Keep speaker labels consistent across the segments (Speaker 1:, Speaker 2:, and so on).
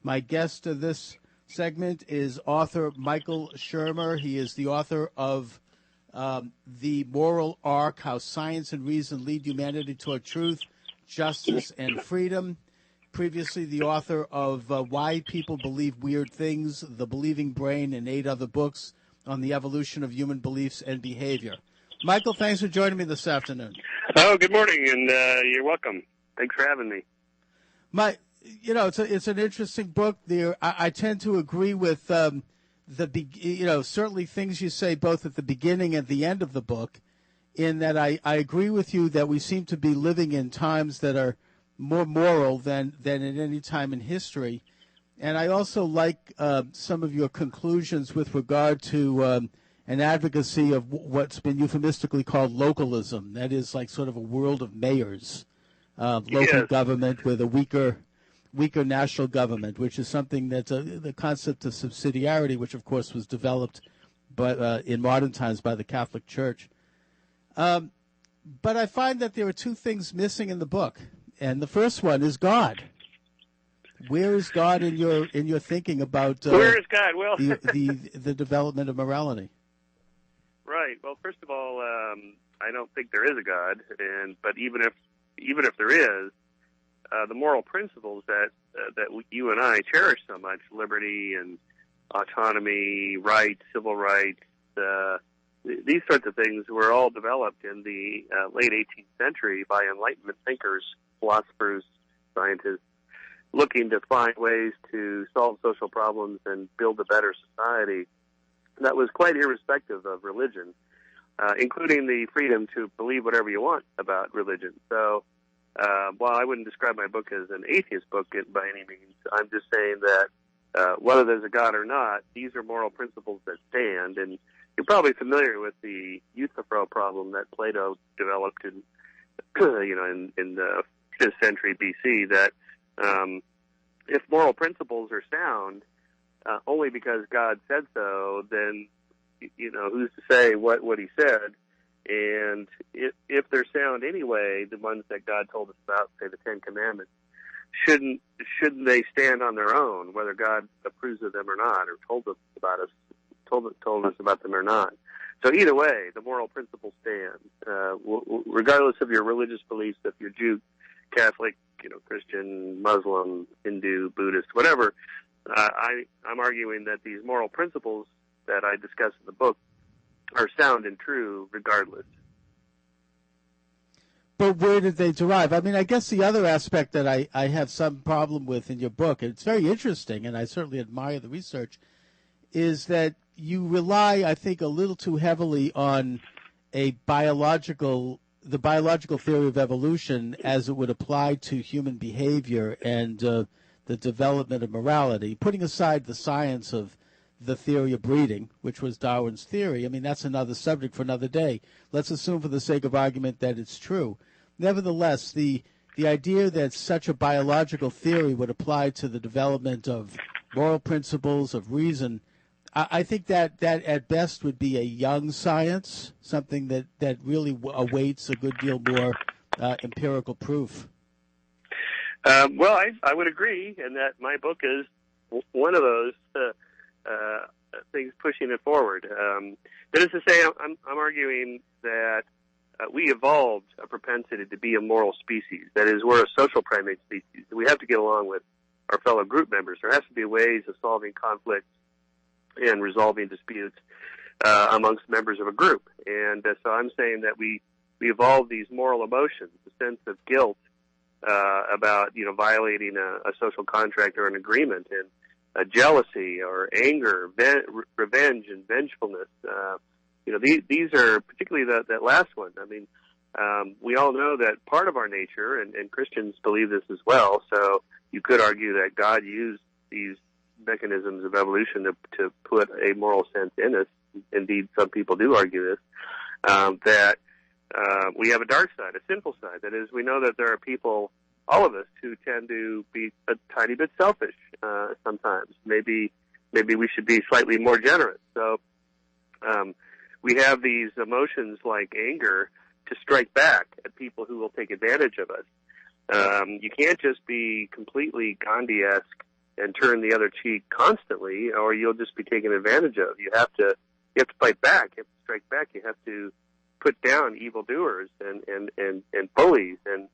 Speaker 1: My guest of this segment is author Michael Shermer. He is the author of The Moral Arc, How Science and Reason Lead Humanity Toward Truth, Justice, and Freedom. Previously, the author of Why People Believe Weird Things, The Believing Brain, and 8 other books on the evolution of human beliefs and behavior. Michael, thanks for joining me this afternoon.
Speaker 2: Oh, good morning, and you're welcome. Thanks for having me.
Speaker 1: It's an interesting book. There, I tend to agree with certainly things you say both at the beginning and the end of the book, in that I agree with you that we seem to be living in times that are more moral than at any time in history. And I also like some of your conclusions with regard to an advocacy of what's been euphemistically called localism. That is like sort of a world of mayors, local government with a weaker national government, which is something that's the concept of subsidiarity, which of course was developed in modern times by the Catholic Church. But I find that there are two things missing in the book. And the first one is God. Where is God in your thinking about
Speaker 2: where is God? Well,
Speaker 1: the development of morality?
Speaker 2: Right. Well, first of all, I don't think there is a God, but even if there is, the moral principles that you and I cherish so much, liberty and autonomy, rights, civil rights, these sorts of things were all developed in the late 18th century by Enlightenment thinkers, philosophers, scientists, looking to find ways to solve social problems and build a better society that was quite irrespective of religion, including the freedom to believe whatever you want about religion. So while I wouldn't describe my book as an atheist book by any means, I'm just saying that whether there's a God or not, these are moral principles that stand. And you're probably familiar with the Euthyphro problem that Plato developed in the 5th century BC, that if moral principles are sound only because God said so, then who's to say what he said? And if they're sound anyway, the ones that God told us about, say the Ten Commandments, shouldn't they stand on their own, whether God approves of them or not, or told us about them or not? So either way, the moral principle stands, regardless of your religious beliefs. If you're Jew, Catholic, Christian, Muslim, Hindu, Buddhist, whatever, I'm arguing that these moral principles that I discuss in the book are sound and true regardless.
Speaker 1: But where did they derive? I mean, I guess the other aspect that I have some problem with in your book, and it's very interesting, and I certainly admire the research, is that you rely, I think, a little too heavily on the biological theory of evolution as it would apply to human behavior and the development of morality, putting aside the science of the theory of breeding, which was Darwin's theory. I mean, that's another subject for another day. Let's assume for the sake of argument that it's true. Nevertheless, the idea that such a biological theory would apply to the development of moral principles, of reason, I think that at best would be a young science, something that really awaits a good deal more empirical proof.
Speaker 2: Well, I would agree, and that my book is one of those things pushing it forward. That is to say, I'm arguing that we evolved a propensity to be a moral species. That is, we're a social primate species. We have to get along with our fellow group members. There has to be ways of solving conflicts and resolving disputes amongst members of a group. And so I'm saying that we evolved these moral emotions, the sense of guilt about violating a social contract or an agreement, and jealousy or anger, revenge and vengefulness. These are particularly that last one. I mean, we all know that part of our nature, and Christians believe this as well, so you could argue that God used these mechanisms of evolution to put a moral sense in us. Indeed, some people do argue this, that we have a dark side, a sinful side. That is, we know that there are people, all of us, who tend to be a tiny bit selfish sometimes. Maybe we should be slightly more generous. So we have these emotions like anger to strike back at people who will take advantage of us. You can't just be completely Gandhi-esque and turn the other cheek constantly, or you'll just be taken advantage of. You have to fight back. You have to strike back. You have to put down evildoers and bullies and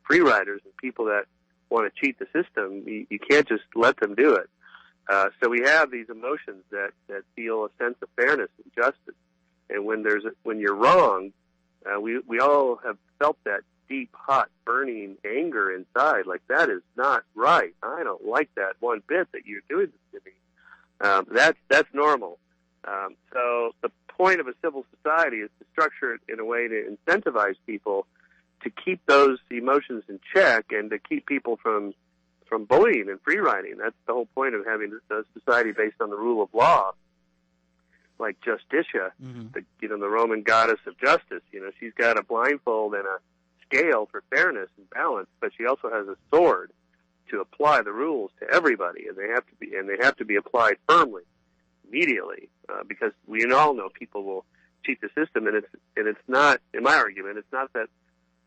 Speaker 2: free riders and people that want to cheat the system. You can't just let them do it. So we have these emotions that feel a sense of fairness and justice. And when you're wrong, we all have felt that deep, hot, burning anger inside. Like, that is not right. I don't like that one bit that you're doing this to me. That's normal. So the point of a civil society is to structure it in a way to incentivize people to keep those emotions in check and to keep people from bullying and free riding. That's the whole point of having a society based on the rule of law, like Justitia, the Roman goddess of justice. She's got a blindfold and a scale for fairness and balance, but she also has a sword to apply the rules to everybody, and they have to be applied firmly, immediately, because we all know people will cheat the system, and it's not, in my argument, it's not that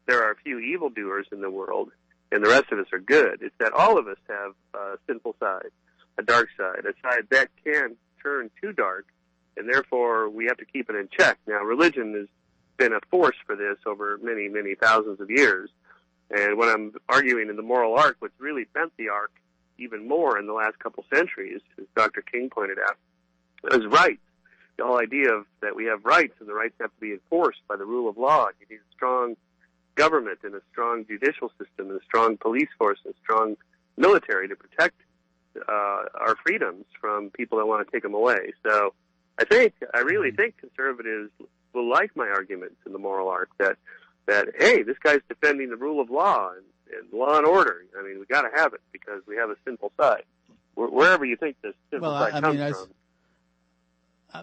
Speaker 2: there are a few evildoers in the world and the rest of us are good. It's that all of us have a sinful side, a dark side, a side that can turn too dark, and therefore we have to keep it in check. Now, religion has been a force for this over many, many thousands of years, and when I'm arguing in the moral arc, what's really bent the arc even more in the last couple centuries, as Dr. King pointed out, is rights. The whole idea of that we have rights, and the rights have to be enforced by the rule of law. You need a strong government and a strong judicial system and a strong police force and a strong military to protect our freedoms from people that want to take them away. So I really think conservatives will like my arguments in the moral arc that hey, this guy's defending the rule of law and law and order. I mean, we got to have it because we have a sinful side. Wherever you think this sinful side comes from.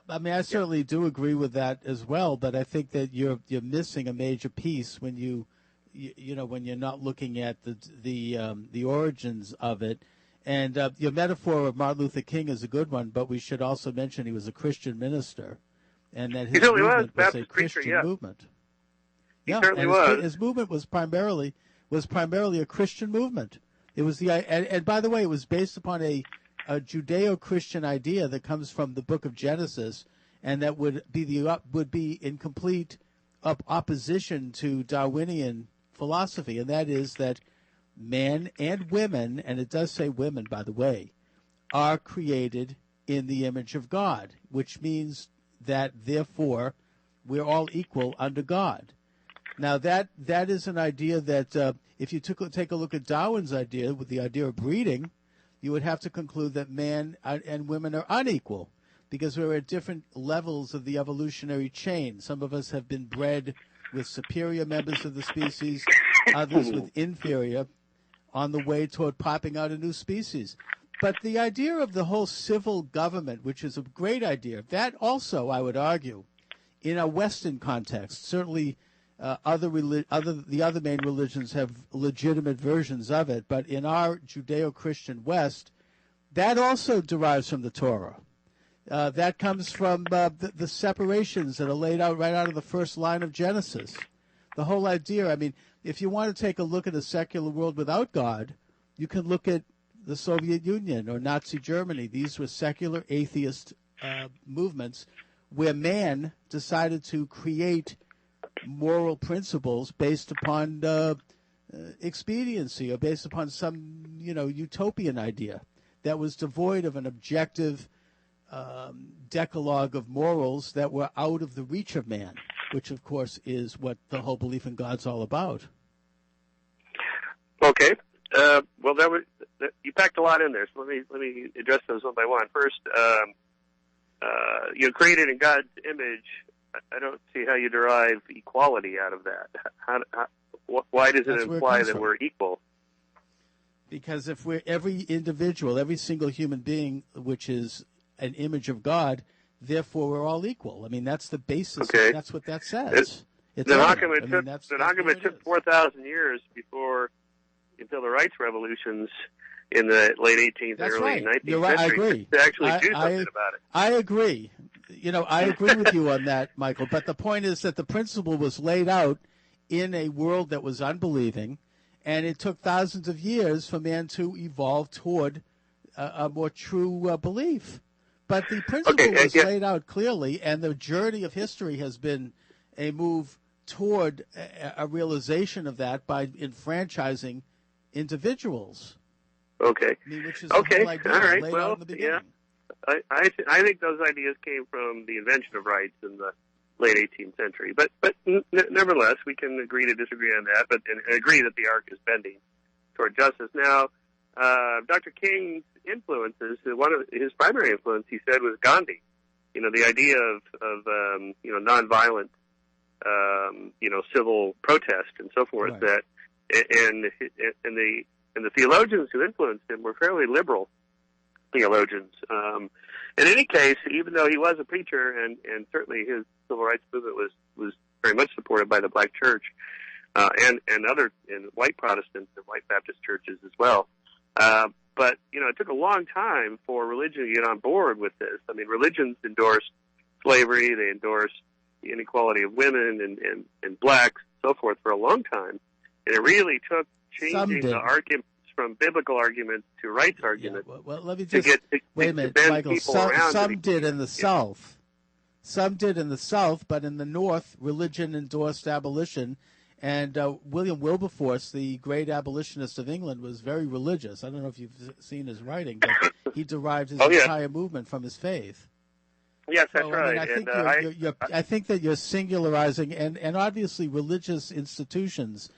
Speaker 1: I certainly do agree with that as well, but I think that you're missing a major piece when when you're not looking at the origins of it. And your metaphor of Martin Luther King is a good one, but we should also mention he was a Christian minister, and that his movement was a Christian movement.
Speaker 2: He certainly was.
Speaker 1: His movement was primarily a Christian movement. It was and by the way, it was based upon a Judeo-Christian idea that comes from the Book of Genesis, and that would be in complete opposition to Darwinian philosophy, and that is that men and women, and it does say women, by the way, are created in the image of God, which means that therefore we're all equal under God. Now that is an idea that if you take a look at Darwin's idea with the idea of breeding, you would have to conclude that men and women are unequal because we're at different levels of the evolutionary chain. Some of us have been bred with superior members of the species, others with inferior, on the way toward popping out a new species. But the idea of the whole civil government, which is a great idea, that also, I would argue, in a Western context, certainly the other main religions have legitimate versions of it, but in our Judeo-Christian West, that also derives from the Torah. That comes from the separations that are laid out right out of the first line of Genesis. The whole idea, I mean, if you want to take a look at a secular world without God, you can look at the Soviet Union or Nazi Germany. These were secular atheist movements where man decided to create moral principles based upon expediency or based upon some, utopian idea that was devoid of an objective decalogue of morals that were out of the reach of man, which, of course, is what the whole belief in God's all about.
Speaker 2: Okay. Well, you packed a lot in there, so let me address those one by one. First, created in God's image. I don't see how you derive equality out of that. Why does it imply that we're equal?
Speaker 1: Because if we're every individual, every single human being, which is an image of God, therefore we're all equal. I mean, that's the basis.
Speaker 2: Okay.
Speaker 1: That's what that says.
Speaker 2: Then how come it took 4,000 years until the rights revolutions in the late 18th and early 19th
Speaker 1: You're right.
Speaker 2: century to actually do something about it?
Speaker 1: I agree. I agree with you on that, Michael. But the point is that the principle was laid out in a world that was unbelieving, and it took thousands of years for man to evolve toward a more true belief. But the principle was laid out clearly, and the journey of history has been a move toward a realization of that by enfranchising individuals.
Speaker 2: Okay.
Speaker 1: I mean, which is the whole idea
Speaker 2: all right.
Speaker 1: laid
Speaker 2: Well,
Speaker 1: out in the beginning.
Speaker 2: I think those ideas came from the invention of rights in the late 18th century. But nevertheless, we can agree to disagree on that, but and agree that the arc is bending toward justice. Now, Dr. King's influences, one of his primary influence, he said, was Gandhi. You know, the idea of nonviolent, civil protest and so forth.
Speaker 1: Right.
Speaker 2: That and the theologians who influenced him were fairly liberal theologians. In any case, even though he was a preacher, and certainly his civil rights movement was very much supported by the black church and white Protestants and white Baptist churches as well. But it took a long time for religion to get on board with this. I mean, religions endorsed slavery, they endorsed the inequality of women and blacks, and so forth, for a long time, and it really took changing the arguments from biblical arguments to rights arguments.
Speaker 1: Yeah, well, let me just wait a minute, Michael. Some did in the South. Some did in the South, but in the North, religion endorsed abolition. And William Wilberforce, the great abolitionist of England, was very religious. I don't know if you've seen his writing, but he derived his entire movement from his faith.
Speaker 2: Yes, that's right.
Speaker 1: I think that you're singularizing, and obviously religious institutions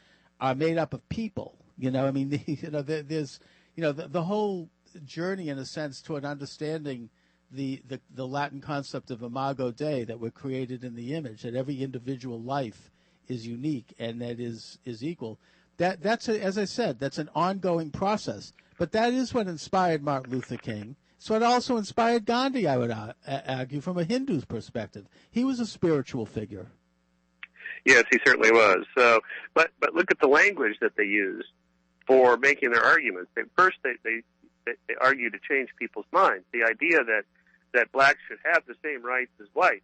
Speaker 1: are made up of people. There's the whole journey, in a sense, toward understanding the Latin concept of imago Dei, that we're created in the image, that every individual life is unique and that is equal. That's as I said, that's an ongoing process. But that is what inspired Martin Luther King. It's what also inspired Gandhi, I would argue, from a Hindu's perspective. He was a spiritual figure.
Speaker 2: Yes, he certainly was. So, but look at the language that they used for making their arguments. They argued to change people's minds. The idea that blacks should have the same rights as whites.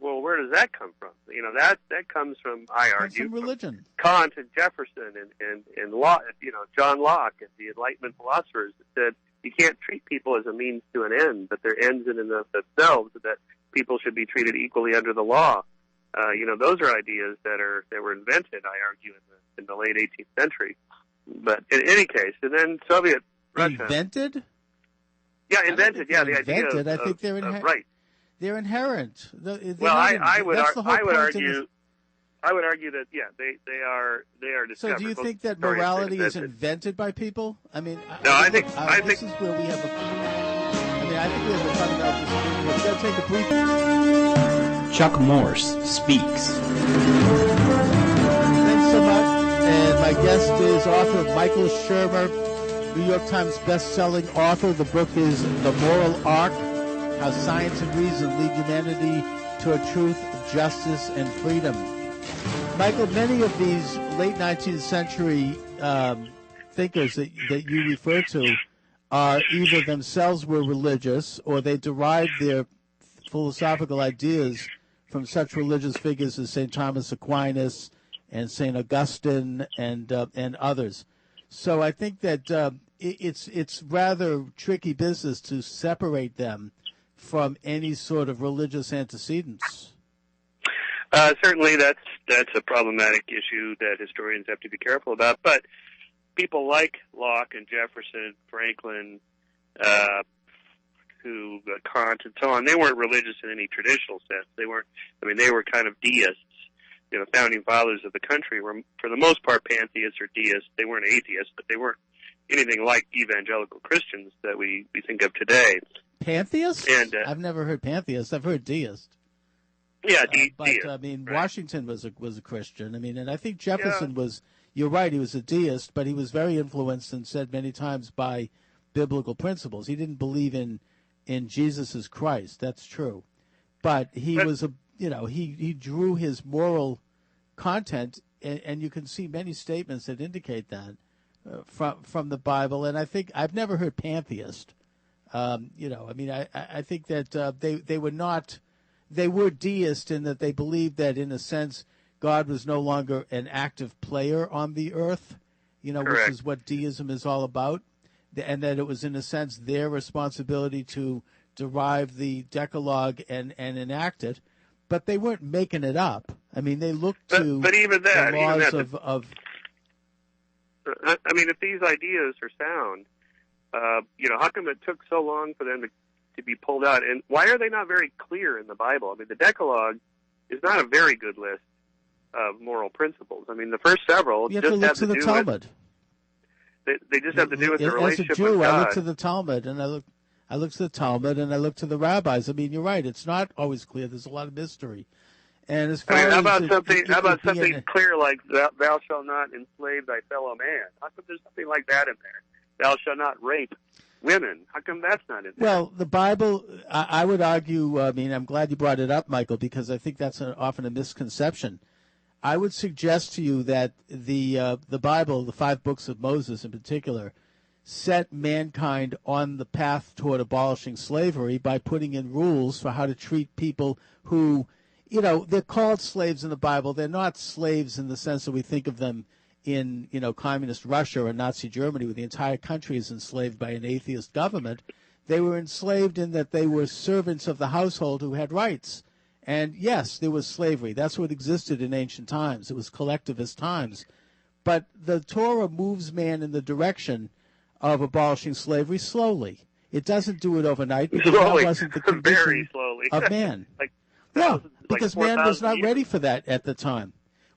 Speaker 2: Well, where does that come from? That comes from, I argue,
Speaker 1: from religion.
Speaker 2: Kant and Jefferson and Locke, John Locke and the Enlightenment philosophers that said you can't treat people as a means to an end, but they're ends in and of themselves, that people should be treated equally under the law. Those are ideas that were invented, I argue, in the late 18th century. But in any case, and then Soviet Russia
Speaker 1: invented.
Speaker 2: Yeah, invented. Yeah, the idea of
Speaker 1: I think they're
Speaker 2: right.
Speaker 1: They're inherent.
Speaker 2: I would argue that they are discovered.
Speaker 1: So do you think that morality is invented by people? I mean,
Speaker 2: I think
Speaker 1: this is where we have I think we have a fundamental disagreement. We're going to take a brief.
Speaker 3: Chuck Morse speaks.
Speaker 1: Thanks so much. And my guest is author Michael Shermer, New York Times best-selling author. The book is The Moral Arc: How Science and Reason Lead Humanity Toward Truth, Justice, and Freedom. Michael, many of these late 19th century thinkers that you refer to are either themselves were religious or they derived their philosophical ideas from such religious figures as St. Thomas Aquinas and St. Augustine and others. So I think that it's rather tricky business to separate them from any sort of religious antecedents.
Speaker 2: Certainly, that's a problematic issue that historians have to be careful about. But people like Locke and Jefferson, Franklin, Kant, and so on, they weren't religious in any traditional sense. They weren't. I mean, they were kind of deists. Founding fathers of the country were, for the most part, pantheists or deists. They weren't atheists, but they weren't anything like evangelical Christians that we think of today.
Speaker 1: Pantheists?
Speaker 2: And
Speaker 1: I've never heard pantheist. I've heard deist.
Speaker 2: Yeah,
Speaker 1: but
Speaker 2: deist.
Speaker 1: I mean,
Speaker 2: right.
Speaker 1: Washington was a Christian. I mean, and I think Jefferson was. You're right. He was a deist, but he was very influenced and said many times by biblical principles. He didn't believe in Jesus as Christ. That's true, but he was a. He drew his moral content, and you can see many statements that indicate that from the Bible. And I think I've never heard pantheist. I think that they were not. They were deist in that they believed that, in a sense, God was no longer an active player on the earth.
Speaker 2: Correct.
Speaker 1: Which is what deism is all about. and that it was, in a sense, their responsibility to derive the Decalogue and enact it. But they weren't making it up. I mean, they looked to
Speaker 2: but even that,
Speaker 1: the laws
Speaker 2: even that,
Speaker 1: of.
Speaker 2: I mean, if these ideas are sound, how come it took so long for them to be pulled out? And why are they not very clear in the Bible? I mean, the Decalogue is not a very good list of moral principles. I mean, the first several
Speaker 1: you
Speaker 2: just
Speaker 1: have to look to the Talmud.
Speaker 2: They just have to do with the relationship
Speaker 1: As a Jew,
Speaker 2: with God.
Speaker 1: I look to the Talmud, and I look to the Talmud, and I look to the rabbis. I mean, you're right; it's not always clear. There's a lot of mystery. And as far
Speaker 2: how about
Speaker 1: as
Speaker 2: something clear like "Thou shalt not enslave thy fellow man"? How come there's something like that in there? "Thou shalt not rape women." How come that's not in there?
Speaker 1: Well, the Bible, I would argue. I mean, I'm glad you brought it up, Michael, because I think that's often a misconception. I would suggest to you that the Bible, the 5 books of Moses in particular, set mankind on the path toward abolishing slavery by putting in rules for how to treat people who, they're called slaves in the Bible. They're not slaves in the sense that we think of them in, communist Russia or Nazi Germany, where the entire country is enslaved by an atheist government. They were enslaved in that they were servants of the household who had rights. And yes, there was slavery. That's what existed in ancient times. It was collectivist times. But the Torah moves man in the direction of abolishing slavery slowly. It doesn't do it overnight because that wasn't the condition of man. Because man was not ready for that at the time.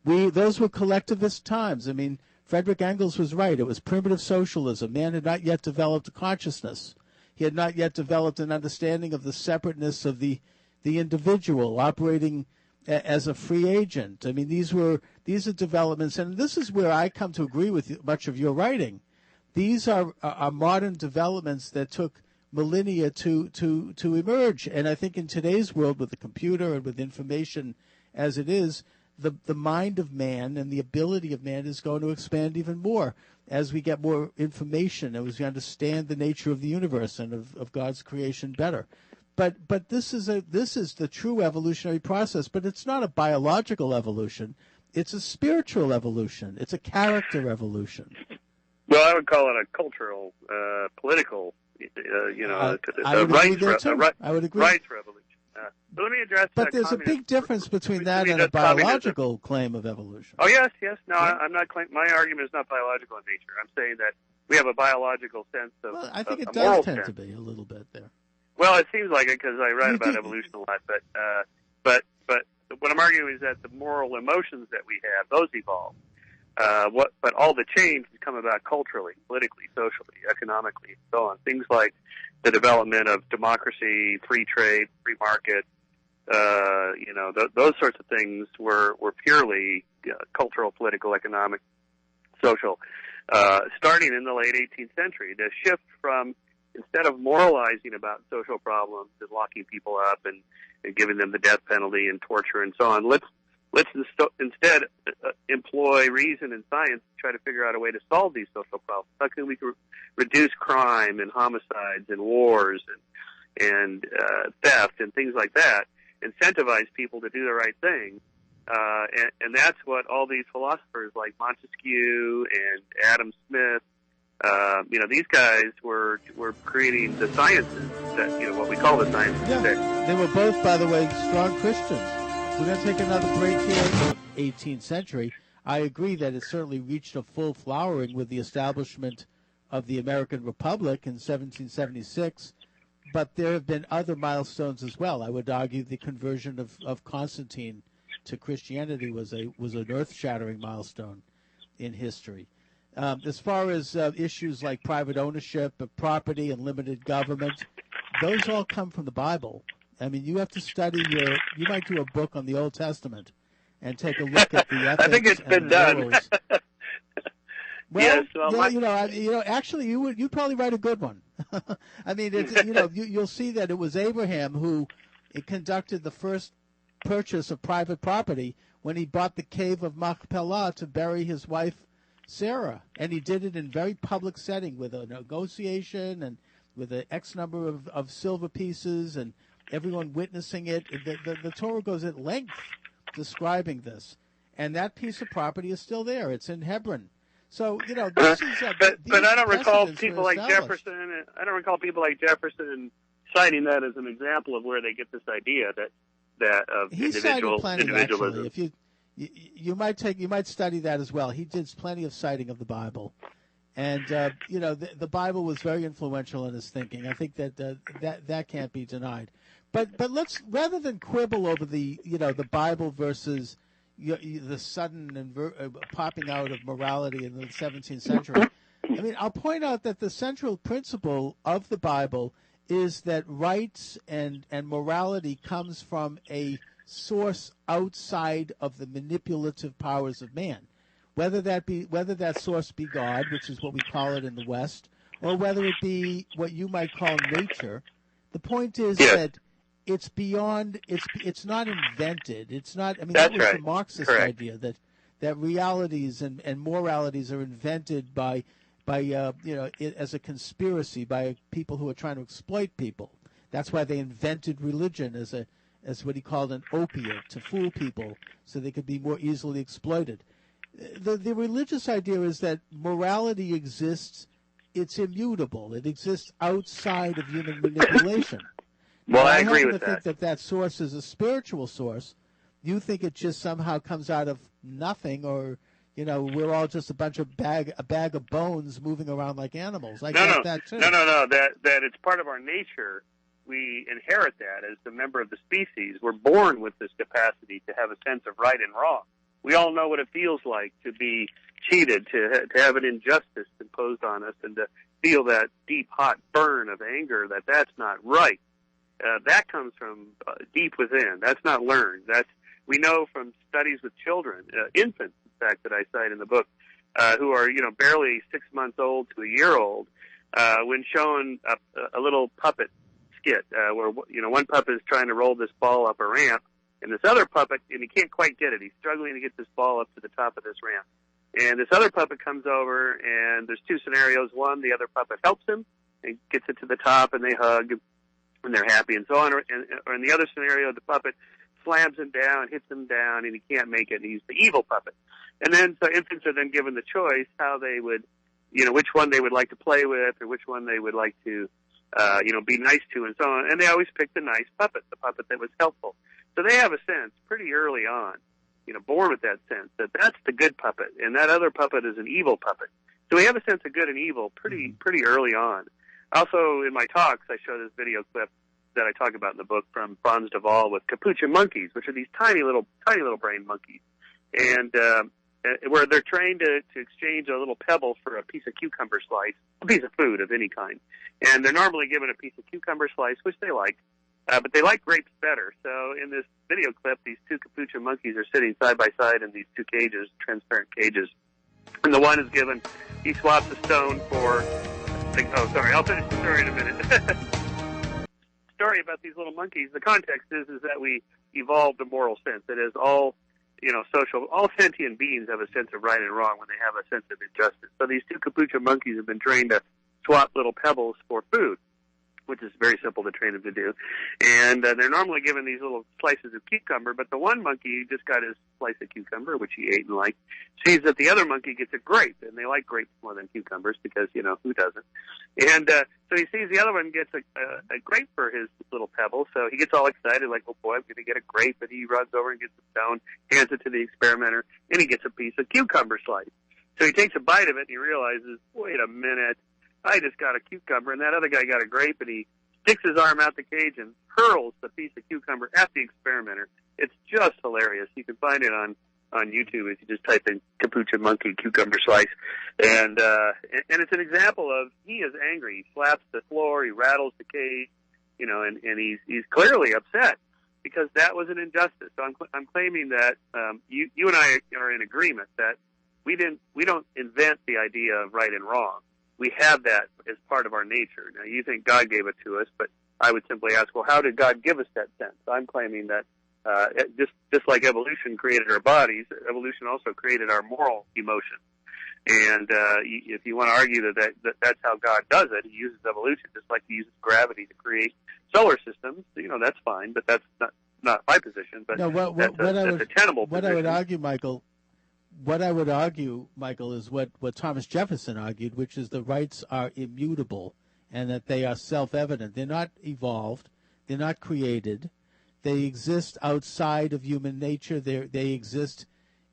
Speaker 1: Those were collectivist times. I mean, Frederick Engels was right. It was primitive socialism. Man had not yet developed a consciousness. He had not yet developed an understanding of the separateness of the individual operating as a free agent. I mean, these are developments, and this is where I come to agree with much of your writing. These are modern developments that took millennia to emerge, and I think in today's world, with the computer and with information as it is, the mind of man and the ability of man is going to expand even more as we get more information, as we understand the nature of the universe and of God's creation better. But this is the true evolutionary process. But it's not a biological evolution; it's a spiritual evolution. It's a character evolution.
Speaker 2: Well, I would call it a cultural, political,
Speaker 1: I would agree.
Speaker 2: Rights revolution. But let me address.
Speaker 1: But there's a big difference between that and a biological claim of evolution.
Speaker 2: Oh yes. No, I'm not claiming. My argument is not biological in nature. I'm saying that we have a biological sense of.
Speaker 1: Well, I think it does tend to be a little bit there.
Speaker 2: Well, it seems like it because I write about evolution a lot. But what I'm arguing is that the moral emotions that we have, those evolve. But all the change has come about culturally, politically, socially, economically, and so on. Things like the development of democracy, free trade, free market, those sorts of things were purely cultural, political, economic, social. Starting in the late 18th century, the shift from instead of moralizing about social problems and locking people up and giving them the death penalty and torture and so on, let's instead employ reason and science to try to figure out a way to solve these social problems. How can we reduce crime and homicides and wars and theft and things like that? Incentivize people to do the right thing, and that's what all these philosophers like Montesquieu and Adam Smith. These guys were creating the sciences that what we call the sciences today.
Speaker 1: They were both, by the way, strong Christians. We're going to take another break here in the 18th century. I agree that it certainly reached a full flowering with the establishment of the American Republic in 1776, but there have been other milestones as well. I would argue the conversion of Constantine to Christianity was an earth-shattering milestone in history. As far as issues like private ownership of property and limited government, those all come from the Bible. I mean, you have to study you might do a book on the Old Testament and take a look at the ethics.
Speaker 2: I think it's been done.
Speaker 1: Well, yes, actually, you'd probably write a good one. I mean, you'll see that it was Abraham who conducted the first purchase of private property when he bought the cave of Machpelah to bury his wife Sarah, and he did it in very public setting with a negotiation and with an X number of silver pieces and everyone witnessing it. The Torah goes at length describing this, and that piece of property is still there. It's in Hebron. So, this is
Speaker 2: but I don't recall people like
Speaker 1: established.
Speaker 2: Jefferson. I don't recall people like Jefferson citing that as an example of where they get this idea that of
Speaker 1: He cited plenty,
Speaker 2: individualism.
Speaker 1: actually. If you might study that as well. He did plenty of citing of the Bible, and the Bible was very influential in his thinking. I think that can't be denied. But let's, rather than quibble over the Bible versus the sudden popping out of morality in the 17th century, I mean, I'll point out that the central principle of the Bible is that rights and morality comes from a source outside of the manipulative powers of man, whether that source be God, which is what we call it in the West, or whether it be what you might call nature. The point is that it's beyond. It's not invented. It's not. I mean,
Speaker 2: That's
Speaker 1: that was
Speaker 2: right.
Speaker 1: the Marxist
Speaker 2: Correct.
Speaker 1: idea that realities and moralities are invented by as a conspiracy by people who are trying to exploit people. That's why they invented religion as what he called an opiate to fool people so they could be more easily exploited. The religious idea is that morality exists. It's immutable. It exists outside of human manipulation.
Speaker 2: Well, I
Speaker 1: happen
Speaker 2: agree
Speaker 1: to
Speaker 2: with
Speaker 1: think
Speaker 2: that.
Speaker 1: that source is a spiritual source. You think it just somehow comes out of nothing, or we're all just a bag of bones moving around like animals. I get that too.
Speaker 2: No. That it's part of our nature. We inherit that as a member of the species. We're born with this capacity to have a sense of right and wrong. We all know what it feels like to be cheated, to have an injustice imposed on us, and to feel that deep, hot burn of anger that's not right. That comes from deep within. That's not learned. We know from studies with children, infants, in fact, that I cite in the book, who are barely 6 months old to a year old, when shown a little puppet skit where one puppet is trying to roll this ball up a ramp, and this other puppet, and he can't quite get it. He's struggling to get this ball up to the top of this ramp. And this other puppet comes over, and there's two scenarios. One, the other puppet helps him and gets it to the top, and they hug, and they're happy, and so on. Or in the other scenario, the puppet slams him down, hits him down, and he can't make it, and he's the evil puppet. And then, so infants are then given the choice how they would, which one they would like to play with, or which one they would like to, be nice to, and so on. And they always pick the nice puppet, the puppet that was helpful. So they have a sense pretty early on, born with that sense that that's the good puppet, and that other puppet is an evil puppet. So we have a sense of good and evil pretty early on. Also, in my talks, I show this video clip that I talk about in the book from Franz de Waal with capuchin monkeys, which are these tiny little brain monkeys, and where they're trained to exchange a little pebble for a piece of cucumber slice, a piece of food of any kind. And they're normally given a piece of cucumber slice, which they like, but they like grapes better. So in this video clip, these two capuchin monkeys are sitting side by side in these two cages, transparent cages. And the one is given, he swaps a stone for, I'll finish the story in a minute. Story about these little monkeys, the context is that we evolved a moral sense. That is, all sentient beings have a sense of right and wrong when they have a sense of injustice. So these two capuchin monkeys have been trained to swap little pebbles for food, which is very simple to train them to do. And they're normally given these little slices of cucumber, but the one monkey just got his slice of cucumber, which he ate and liked, sees that the other monkey gets a grape, and they like grapes more than cucumbers because, who doesn't? And so he sees the other one gets a grape for his little pebble, so he gets all excited, like, oh boy, I'm going to get a grape, and he runs over and gets a stone, hands it to the experimenter, and he gets a piece of cucumber slice. So he takes a bite of it, and he realizes, wait a minute, I just got a cucumber, and that other guy got a grape, and he sticks his arm out the cage and hurls the piece of cucumber at the experimenter. It's just hilarious. You can find it on YouTube if you just type in capuchin monkey cucumber slice. And it's an example of, he is angry. He slaps the floor, he rattles the cage, and he's clearly upset because that was an injustice. So I'm claiming that you and I are in agreement that we don't invent the idea of right and wrong. We have that as part of our nature. Now, you think God gave it to us, but I would simply ask, well, how did God give us that sense? I'm claiming that just like evolution created our bodies, evolution also created our moral emotions. And if you want to argue that's how God does it, he uses evolution just like he uses gravity to create solar systems. That's fine, but that's not my position. But
Speaker 1: no,
Speaker 2: that's a tenable position.
Speaker 1: What I would argue, Michael, what I would argue, Michael, is what Thomas Jefferson argued, which is the rights are immutable and that they are self-evident. They're not evolved. They're not created. They exist outside of human nature. They exist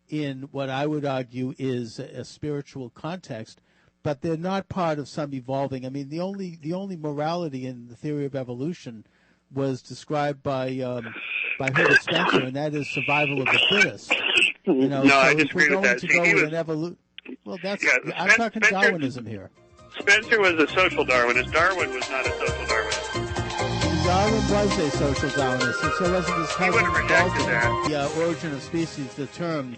Speaker 1: in what I would argue is a spiritual context, but they're not part of some evolving. I mean, the only morality in the theory of evolution was described by Herbert Spencer, and that is survival of the fittest. You know,
Speaker 2: no,
Speaker 1: so
Speaker 2: I
Speaker 1: if
Speaker 2: disagree
Speaker 1: we're
Speaker 2: with
Speaker 1: going
Speaker 2: that.
Speaker 1: to
Speaker 2: See,
Speaker 1: go
Speaker 2: he
Speaker 1: with
Speaker 2: was,
Speaker 1: an evolution, well, that's I'm
Speaker 2: Spencer,
Speaker 1: talking Darwinism here.
Speaker 2: Spencer was a social Darwinist. Darwin was not a social Darwinist.
Speaker 1: Darwin was a social Darwinist, and so wasn't his cousin
Speaker 2: He would have rejected
Speaker 1: Dalton.
Speaker 2: that.
Speaker 1: The Origin of Species, the term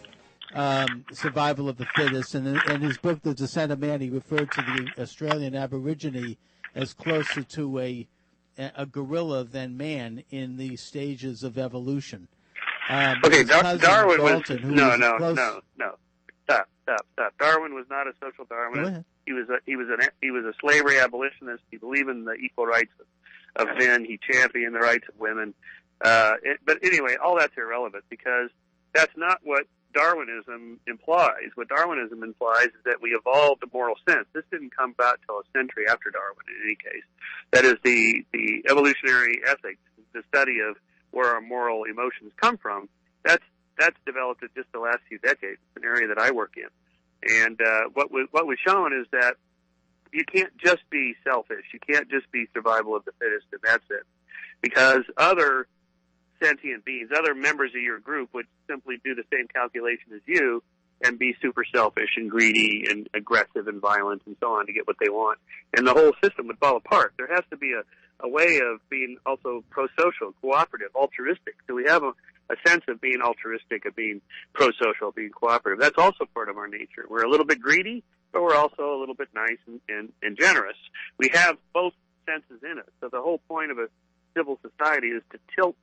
Speaker 1: survival of the fittest, and in his book, The Descent of Man, he referred to the Australian Aborigine as closer to a gorilla than man in the stages of evolution.
Speaker 2: Okay, Darwin was
Speaker 1: no.
Speaker 2: Stop. Darwin was not a social Darwinist. He was a slavery abolitionist. He believed in the equal rights of men. He championed the rights of women. But anyway, all that's irrelevant because that's not what Darwinism implies. What Darwinism implies is that we evolved a moral sense. This didn't come about till a century after Darwin, in any case. That is the evolutionary ethics, the study of where our moral emotions come from. That's developed in just the last few decades. It's an area that I work in. And what we've shown is that you can't just be selfish. You can't just be survival of the fittest, and that's it. Because other sentient beings, other members of your group would simply do the same calculation as you and be super selfish and greedy and aggressive and violent and so on to get what they want. And the whole system would fall apart. There has to be a way of being also pro-social, cooperative, altruistic. So we have a sense of being altruistic, of being pro-social, being cooperative. That's also part of our nature. We're a little bit greedy, but we're also a little bit nice and generous. We have both senses in us. So the whole point of a civil society is to tilt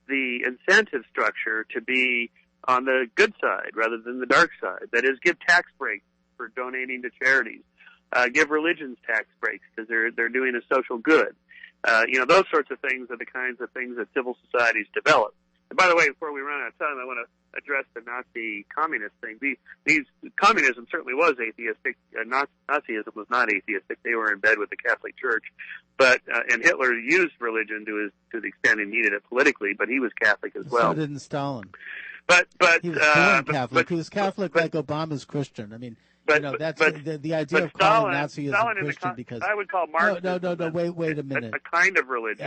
Speaker 2: the incentive structure to be on the good side rather than the dark side. That is, give tax breaks for donating to charities. Give religions tax breaks because they're doing a social good. Those sorts of things are the kinds of things that civil societies develop. And by the way, before we run out of time, I want to address the Nazi communist thing. Communism certainly was atheistic. Nazism was not atheistic. They were in bed with the Catholic Church, and Hitler used religion to the extent he needed it politically. But he was Catholic as well.
Speaker 1: So didn't Stalin.
Speaker 2: But
Speaker 1: he was born Catholic. He was Catholic like Obama's Christian. I mean, that's the idea of calling Nazism Christian because
Speaker 2: I would call Marxism.
Speaker 1: No. Wait a minute.
Speaker 2: A kind of religion.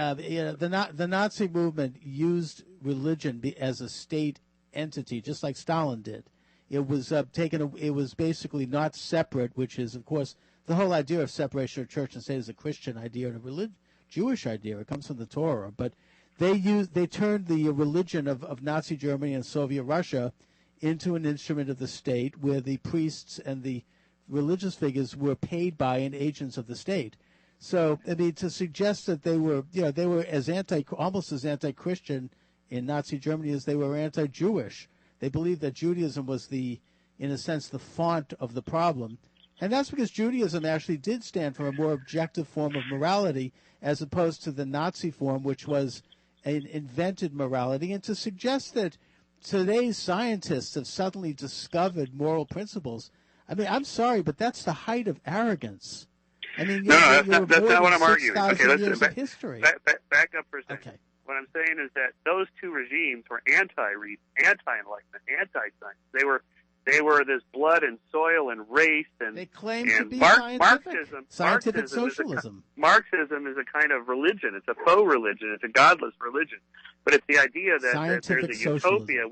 Speaker 1: The Nazi movement used religion as a state entity, just like Stalin did. It was It was basically not separate, which is, of course, the whole idea of separation of church and state is a Christian idea and a Jewish idea. It comes from the Torah, but they turned the religion of Nazi Germany and Soviet Russia into an instrument of the state where the priests and the religious figures were paid by and agents of the state. So, I mean, to suggest that they were almost as anti-Christian in Nazi Germany as they were anti-Jewish. They believed that Judaism was in a sense, the font of the problem. And that's because Judaism actually did stand for a more objective form of morality as opposed to the Nazi form, which was an invented morality. And to suggest that today's scientists have suddenly discovered moral principles, I mean, I'm sorry, but that's the height of arrogance. I mean,
Speaker 2: that's not what I'm arguing. Okay, let's back up for a second.
Speaker 1: Okay.
Speaker 2: What I'm saying is that those two regimes were anti-Enlightenment, anti-science. They were this blood and soil and race and
Speaker 1: they claim to be scientific. Scientific socialism.
Speaker 2: Marxism is a kind of religion. It's a faux religion. It's a godless religion. But it's the idea that there's a utopia.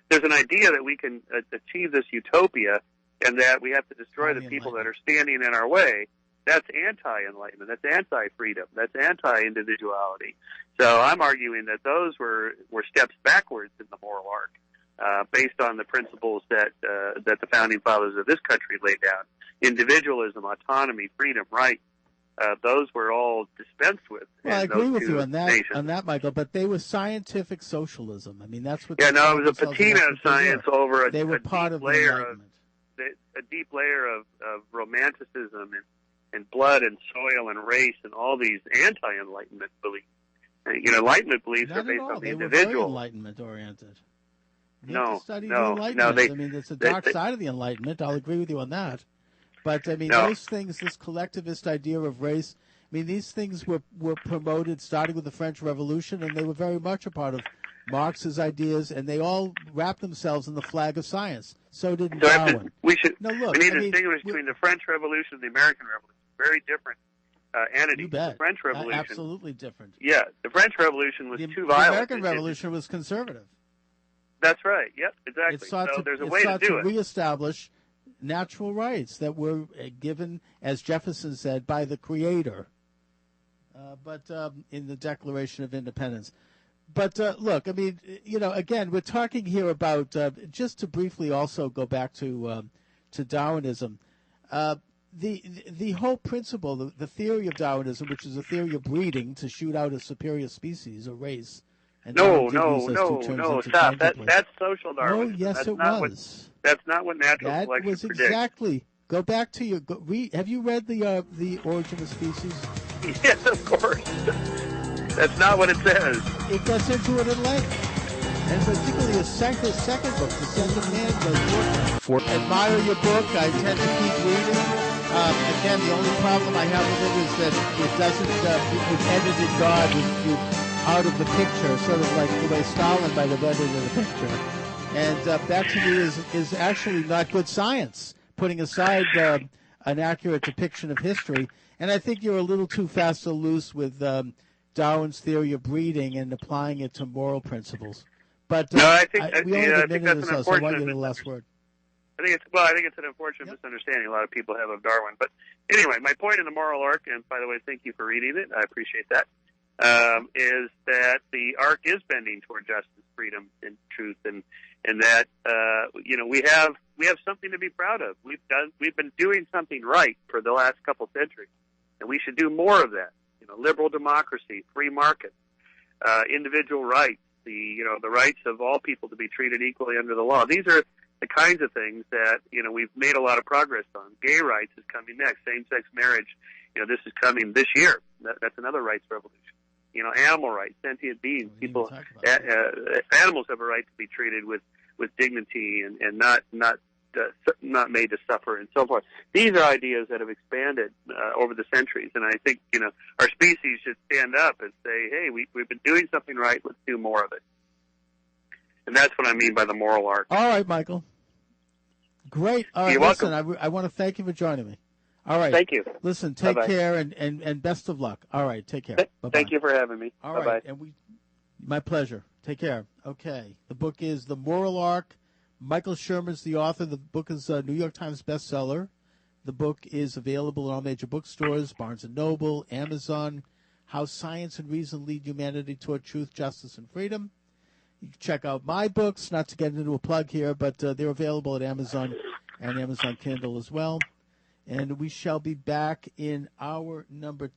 Speaker 2: There's an idea that we can achieve this utopia, and that we have to destroy the people that are standing in our way. That's anti-enlightenment. That's anti-freedom. That's anti-individuality. So I'm arguing that those were steps backwards in the moral arc, based on the principles that the founding fathers of this country laid down: individualism, autonomy, freedom, rights. Those were all dispensed with.
Speaker 1: Well, I agree with you on that, Michael. But they were scientific socialism. I mean, that's what.
Speaker 2: Yeah, no, it was a patina of science over
Speaker 1: they were part of
Speaker 2: a deep layer of romanticism and blood and soil and race and all these anti-enlightenment beliefs. Enlightenment beliefs are based on the individual.
Speaker 1: They were very enlightenment oriented. You have to study the Enlightenment. I mean, it's a dark side of the Enlightenment. I'll agree with you on that. But, I mean, those things, this collectivist idea of race, I mean, these things were promoted starting with the French Revolution, and they were very much a part of Marx's ideas, and they all wrapped themselves in the flag of science. So did Darwin.
Speaker 2: We need to distinguish between the French Revolution and the American Revolution. Very different entities.
Speaker 1: You bet.
Speaker 2: The French Revolution.
Speaker 1: Absolutely different.
Speaker 2: Yeah, the French Revolution was too violent.
Speaker 1: The American Revolution was conservative.
Speaker 2: That's right. Yep, exactly. There's a way to do it.
Speaker 1: Reestablish natural rights that were given, as Jefferson said, by the Creator, but in the Declaration of Independence. But look, I mean, again, we're talking here about just to briefly also go back to Darwinism. The whole principle, the theory of Darwinism, which is a theory of breeding to shoot out a superior species, a race. And
Speaker 2: no, stop. That's social Darwinism.
Speaker 1: Oh, yes, it was.
Speaker 2: That's not what natural selection predicts.
Speaker 1: That was exactly. Go back to your. Have you read the Origin of Species?
Speaker 2: Yes, of course. That's not what it says.
Speaker 1: It gets into it in length, and particularly the second book, The Second Man, goes working. Admire your book. I tend to keep reading. Again, the only problem I have with it is that it doesn't. We've edited God with out of the picture, sort of like the way Stalin might have edited the picture. And that to me is actually not good science, putting aside an accurate depiction of history. And I think you're a little too fast and loose with Darwin's theory of breeding and applying it to moral principles. But
Speaker 2: no, I think
Speaker 1: we only have a minute or so,
Speaker 2: so
Speaker 1: I want you to the last word.
Speaker 2: I think it's an unfortunate misunderstanding a lot of people have of Darwin. But anyway, my point in the moral arc, and by the way, thank you for reading it. I appreciate that. Is that the arc is bending toward justice, freedom, and truth, and that we have something to be proud of. We've been doing something right for the last couple centuries, and we should do more of that. Liberal democracy, free market, individual rights, the rights of all people to be treated equally under the law. These are the kinds of things that we've made a lot of progress on. Gay rights is coming next. Same-sex marriage, this is coming this year. That's another rights revolution. Animal rights, sentient beings, people, animals have a right to be treated with dignity and not made to suffer and so forth. These are ideas that have expanded over the centuries, and I think our species should stand up and say, "Hey, we've been doing something right. Let's do more of it." And that's what I mean by the moral arc.
Speaker 1: All right, Michael. Great. All right, listen, I want to thank you for joining me. All right.
Speaker 2: Thank you.
Speaker 1: Listen, take care and best of luck. All right, take care. Bye-bye.
Speaker 2: Thank you for having me.
Speaker 1: All
Speaker 2: Bye-bye.
Speaker 1: right, my pleasure. Take care. Okay. The book is The Moral Arc. Michael Shermer's the author. The book is a New York Times bestseller. The book is available in all major bookstores, Barnes & Noble, Amazon. How Science and Reason Lead Humanity Toward Truth, Justice, and Freedom. You can check out my books, not to get into a plug here, but they're available at Amazon and Amazon Kindle as well. And we shall be back in hour number 2.